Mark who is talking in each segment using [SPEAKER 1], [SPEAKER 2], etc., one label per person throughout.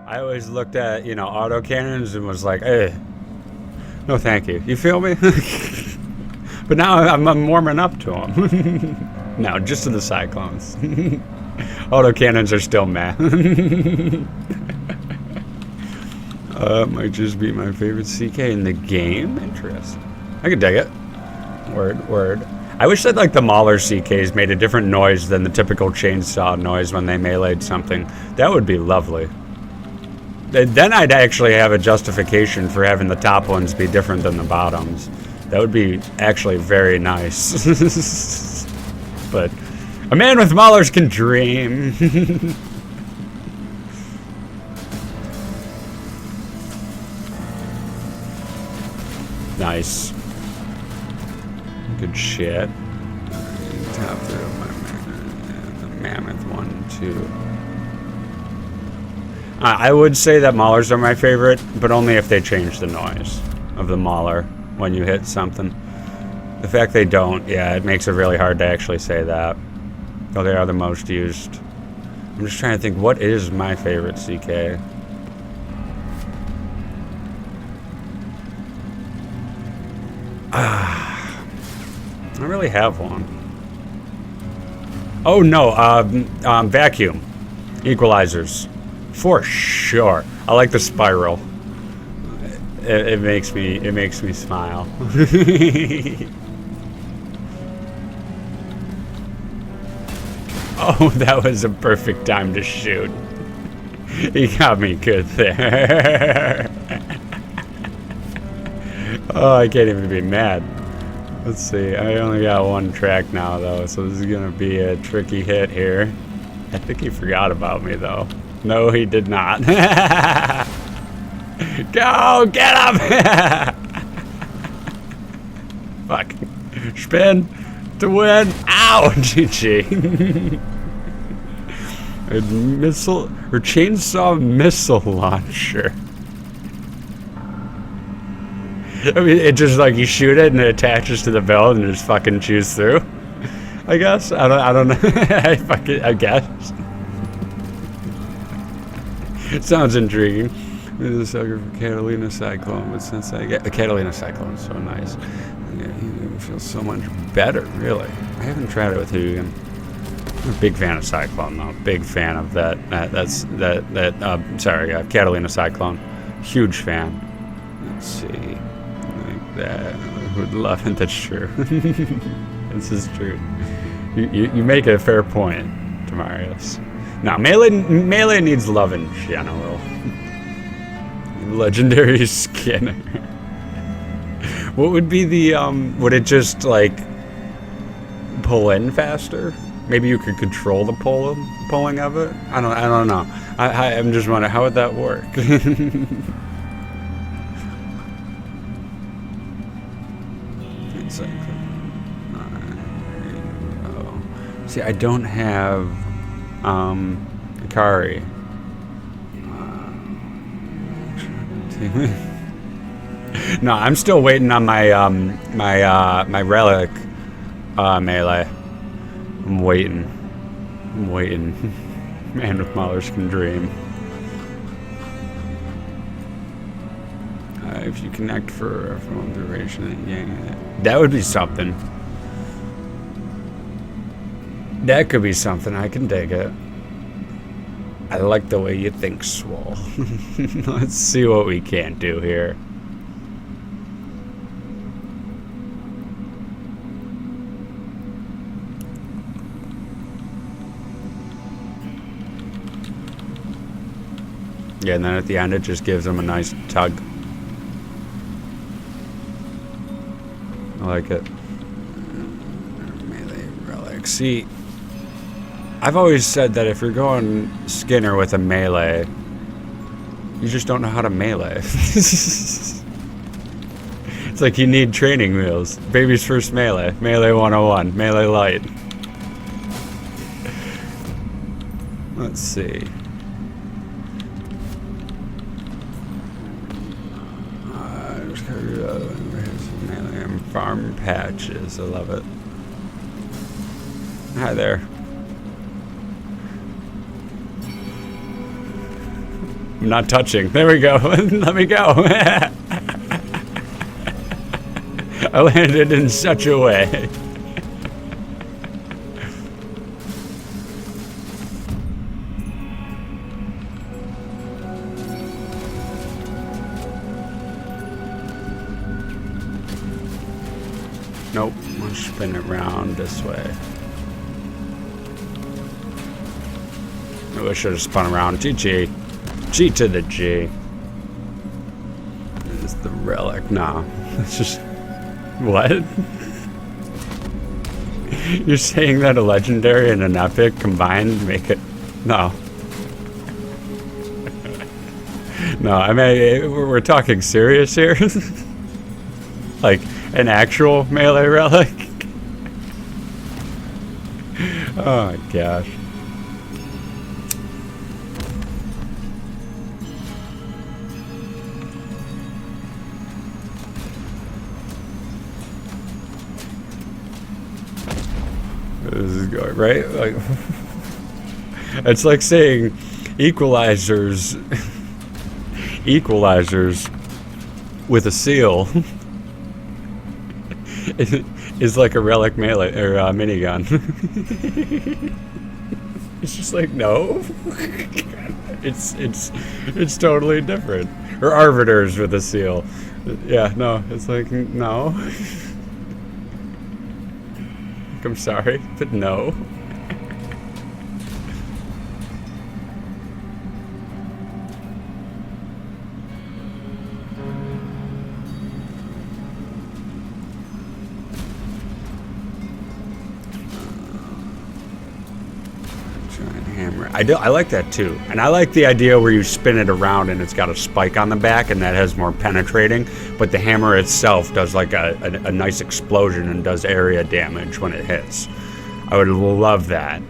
[SPEAKER 1] I always looked at, you know, autocannons and was like, hey, no thank you. You feel me? But now I'm warming up to them. No, just to the Cyclones. Autocannons are still meh. Might just be my favorite CK in the game. Interesting. I could dig it. Word. I wish that like the Mauler CKs made a different noise than the typical chainsaw noise when they meleeed something. That would be lovely. Then I'd actually have a justification for having the top ones be different than the bottoms. That would be actually very nice. But a man with Maulers can dream. Nice. Good shit. Top through the mammoth one, too. I would say that Maulers are my favorite, but only if they change the noise of the Mauler when you hit something. The fact they don't, yeah, it makes it really hard to actually say that. Though they are the most used. I'm just trying to think, what is my favorite CK? I don't really have one. Oh no, vacuum equalizers, for sure. I like the spiral. It makes me smile. Oh, that was a perfect time to shoot. He got me good there. Oh, I can't even be mad. Let's see, I only got one track now though, so this is gonna be a tricky hit here. I think he forgot about me though. No, he did not. Go, get him! Fuck. Spin to win. Ow! GG. A missile, or chainsaw missile launcher. I mean, it just like you shoot it and it attaches to the belt and it just fucking chews through. I guess I don't know. I guess. It sounds intriguing. This is a sucker for Catalina Cyclone, but since I get the Catalina Cyclone, is so nice. It feels so much better, really. I haven't tried it with Videogames. I'm a big fan of Cyclone, though. Big fan of that. Catalina Cyclone. Huge fan. Let's see. That would love it. That's true. This is true. You make a fair point, Tamarius. No, melee needs love in general. Legendary Skinner. What would be the would it just like pull in faster? Maybe you could control the pulling of it. I don't know. I'm just wondering, how would that work? See, I don't have Ikari. No, I'm still waiting on my my Relic melee. I'm waiting. Man with Maulers can dream. If you connect for a full duration, yeah, that would be something. That could be something. I can dig it. I like the way you think, Swole. Let's see what we can do here. Yeah, and then at the end it just gives them a nice tug. I like it. Melee Relic. See, I've always said that if you're going Skinner with a melee, you just don't know how to melee. It's like you need training wheels. Baby's first melee. Melee 101. Melee light. Let's see. Melee and farm patches. I love it. Hi there. I'm not touching. There we go. Let me go. I landed in such a way. Nope, we'll spin it around this way. Oh, I should have spun around. GG. G to the G. It's the relic. No, it's just... What? You're saying that a legendary and an epic combined make it... No. No, I mean, we're talking serious here? Like, an actual melee relic? Oh my gosh. This is going right. Like, it's like saying equalizers with a seal is like a relic melee or minigun. It's just like, no. it's totally different. Or arbiters with a seal. Yeah, no, it's like, no. I'm sorry, but no. Hammer. I like that too, and I like the idea where you spin it around and it's got a spike on the back, and that has more penetrating. But the hammer itself does like a nice explosion and does area damage when it hits. I would love that.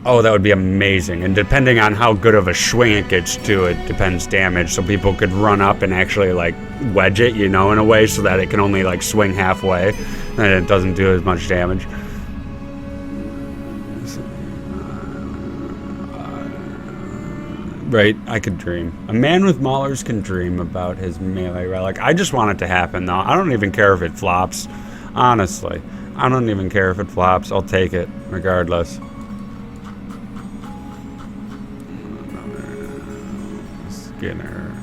[SPEAKER 1] Oh, that would be amazing. And depending on how good of a swing it gets to, it depends damage. So people could run up and actually like wedge it, you know, in a way so that it can only like swing halfway and it doesn't do as much damage. Right, I could dream. A man with maulers can dream about his melee relic. I just want it to happen, though. I don't even care if it flops. Honestly, I don't even care if it flops. I'll take it, regardless. Skinner.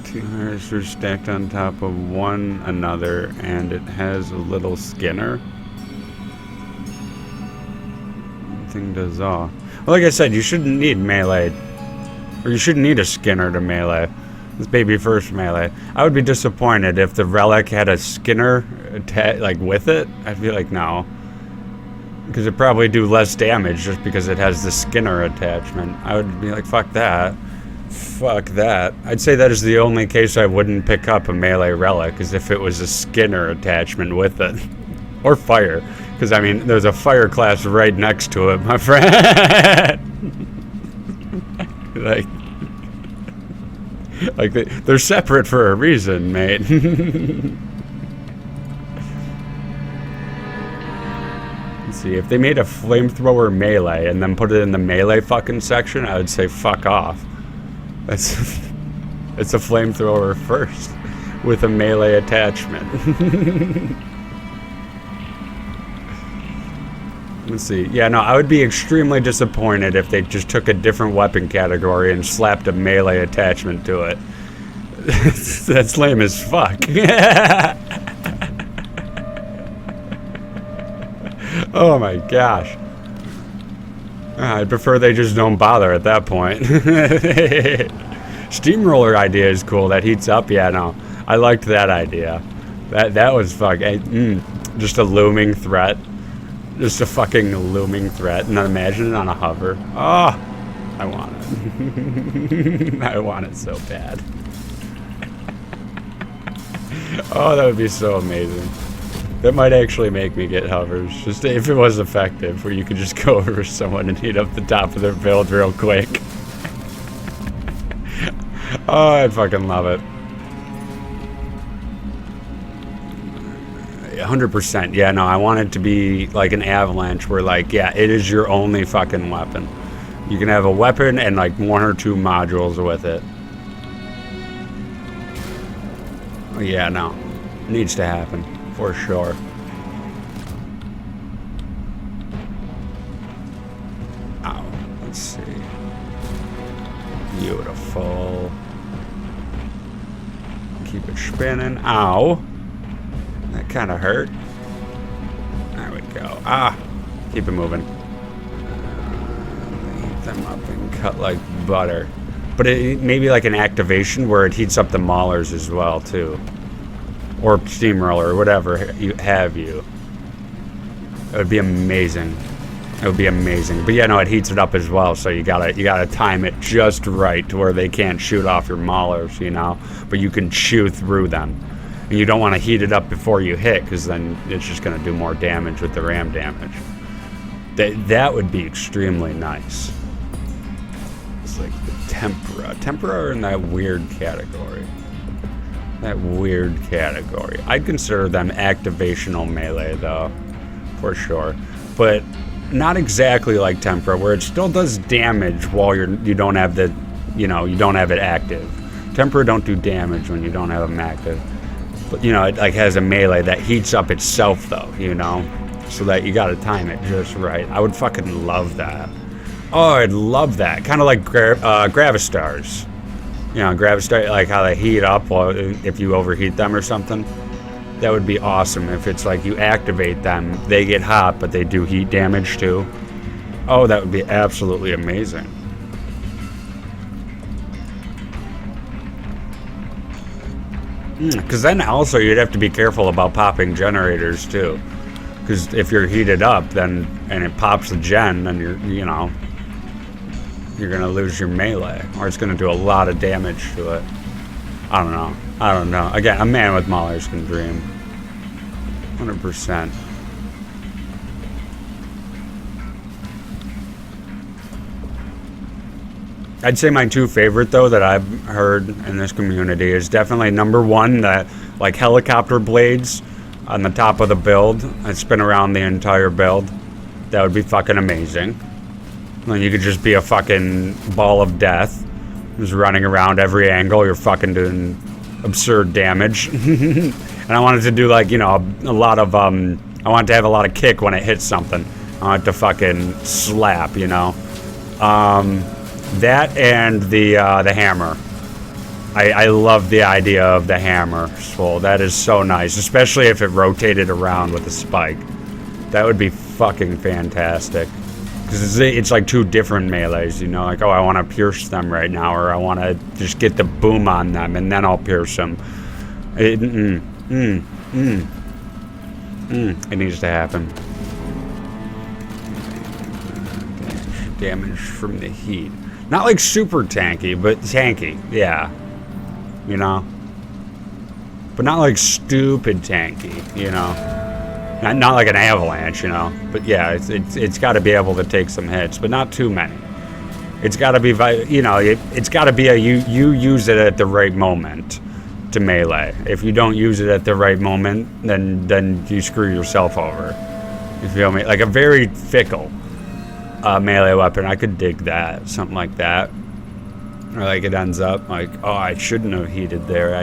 [SPEAKER 1] Two hairs are stacked on top of one another, and it has a little Skinner. Thing does all. Well, like I said, you shouldn't need melee, or you shouldn't need a Skinner to melee. It's baby first melee. I would be disappointed if the relic had a Skinner like with it. I'd be like, no, because it'd probably do less damage just because it has the Skinner attachment. I would be like, fuck that. Fuck that. I'd say that is the only case I wouldn't pick up a melee relic, is if it was a Skinner attachment with it. Or fire. Because, I mean, there's a fire class right next to it, my friend. like they're separate for a reason, mate. Let's see, if they made a flamethrower melee and then put it in the melee fucking section, I would say fuck off. It's a flamethrower first with a melee attachment. Let's see. Yeah, no, I would be extremely disappointed if they just took a different weapon category and slapped a melee attachment to it. That's lame as fuck. Oh my gosh. I'd prefer they just don't bother at that point. Steamroller idea is cool. That heats up. Yeah, no. I liked that idea. That was fuck. Just a looming threat. Just a fucking looming threat. And then imagine it on a hover. Oh, I want it. I want it so bad. Oh, that would be so amazing. That might actually make me get hovers. Just if it was effective, where you could just go over someone and heat up the top of their build real quick. Oh, I'd fucking love it. 100%. Yeah, no, I want it to be like an avalanche where, like, yeah, it is your only fucking weapon. You can have a weapon and like 1 or 2 modules with it. Yeah, no. Needs to happen. For sure. Ow. Let's see. Beautiful. Keep it spinning. Ow. That kind of hurt. There we go. Ah. Keep it moving. Heat them up and cut like butter. But it maybe like an activation where it heats up the maulers as well too, or steamroller or whatever you have. It would be amazing. It would be amazing. But yeah, no, it heats it up as well. So you gotta time it just right to where they can't shoot off your maulers, you know. But you can chew through them, and you don't want to heat it up before you hit, because then it's just gonna do more damage with the ram damage. That would be extremely nice. It's like the tempura. Tempura are in that weird category. I'd consider them activational melee though, for sure. But not exactly like tempura, where it still does damage while you don't have the, you don't have it active. Tempura don't do damage when you don't have them active. But it like has a melee that heats up itself though, so that you gotta time it just right. I would fucking love that. Oh, I'd love that. Kind of like Gravistars. Gravistar, like how they heat up if you overheat them or something. That would be awesome if it's like you activate them, they get hot, but they do heat damage too. Oh, that would be absolutely amazing. Because then also you'd have to be careful about popping generators too. Because if you're heated up, and it pops the gen, then you're gonna lose your melee, or it's gonna do a lot of damage to it. I don't know. Again, a man with maulers can dream. 100%. I'd say my 2 favorite though that I've heard in this community is definitely number 1, that like helicopter blades on the top of the build and spin around the entire build. That would be fucking amazing. Then you could just be a fucking ball of death, just running around every angle. You're fucking doing absurd damage. And I wanted to do like, a lot of, I wanted to have a lot of kick when it hits something. I wanted to fucking slap, that and the hammer. I love the idea of the hammer. So that is so nice, especially if it rotated around with a spike. That would be fucking fantastic. Because it's like 2 different melees, like, oh, I want to pierce them right now, or I want to just get the boom on them, and then I'll pierce them. It needs to happen. Damage from the heat. Not like super tanky, but tanky, yeah. But not like stupid tanky, Not like an avalanche, But yeah, it's got to be able to take some hits, but not too many. It's got to be, it's got to be you use it at the right moment to melee. If you don't use it at the right moment, then you screw yourself over. You feel me? Like a very fickle melee weapon. I could dig that, something like that. Or like it ends up like, oh, I shouldn't have heated there.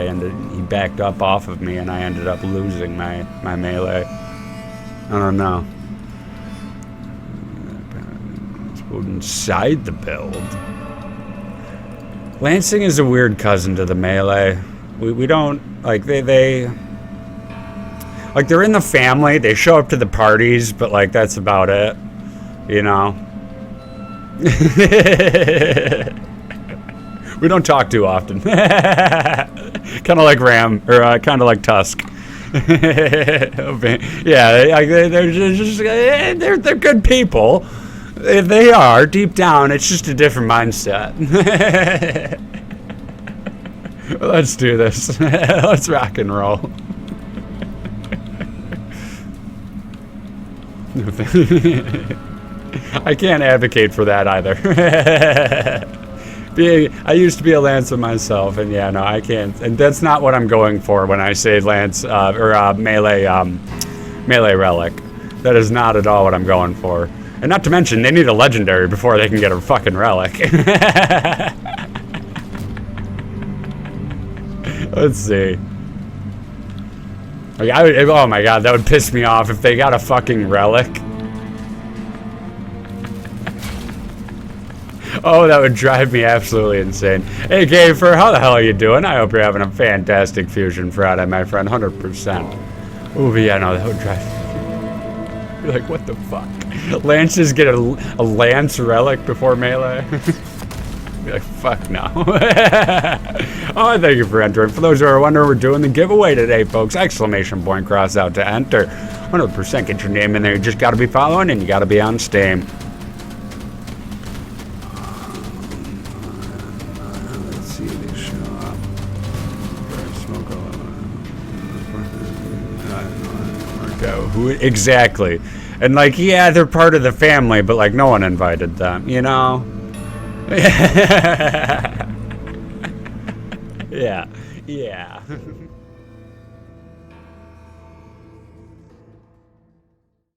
[SPEAKER 1] He backed up off of me, and I ended up losing my melee. I don't know. Let's go inside the build. Lancing is a weird cousin to the melee. We don't, like, they like, they're in the family. They show up to the parties, but, like, that's about it. We don't talk too often. Kind of like Ram, or kind of like Tusk. Yeah, they're good people. They are deep down. It's just a different mindset. Let's do this. Let's rock and roll. I can't advocate for that either. I used to be a Lancer myself, and yeah, no, I can't. And that's not what I'm going for when I say Lance melee Relic. That is not at all what I'm going for. And not to mention, they need a legendary before they can get a fucking relic. Let's see. Like, oh my god, that would piss me off if they got a fucking relic. Oh, that would drive me absolutely insane. Hey, Gafer, how the hell are you doing? I hope you're having a fantastic Fusion Friday, my friend, 100%. Ooh, yeah, no, that would drive me. You're like, what the fuck? Lances get a Lance relic before melee? Be like, fuck no. Oh, thank you for entering. For those who are wondering, we're doing the giveaway today, folks. Exclamation point cross out to enter. 100% get your name in there. You just got to be following and you got to be on Steam. Let's see this show up. Who exactly? And like, yeah, they're part of the family, but like, no one invited them, you know? Yeah, yeah.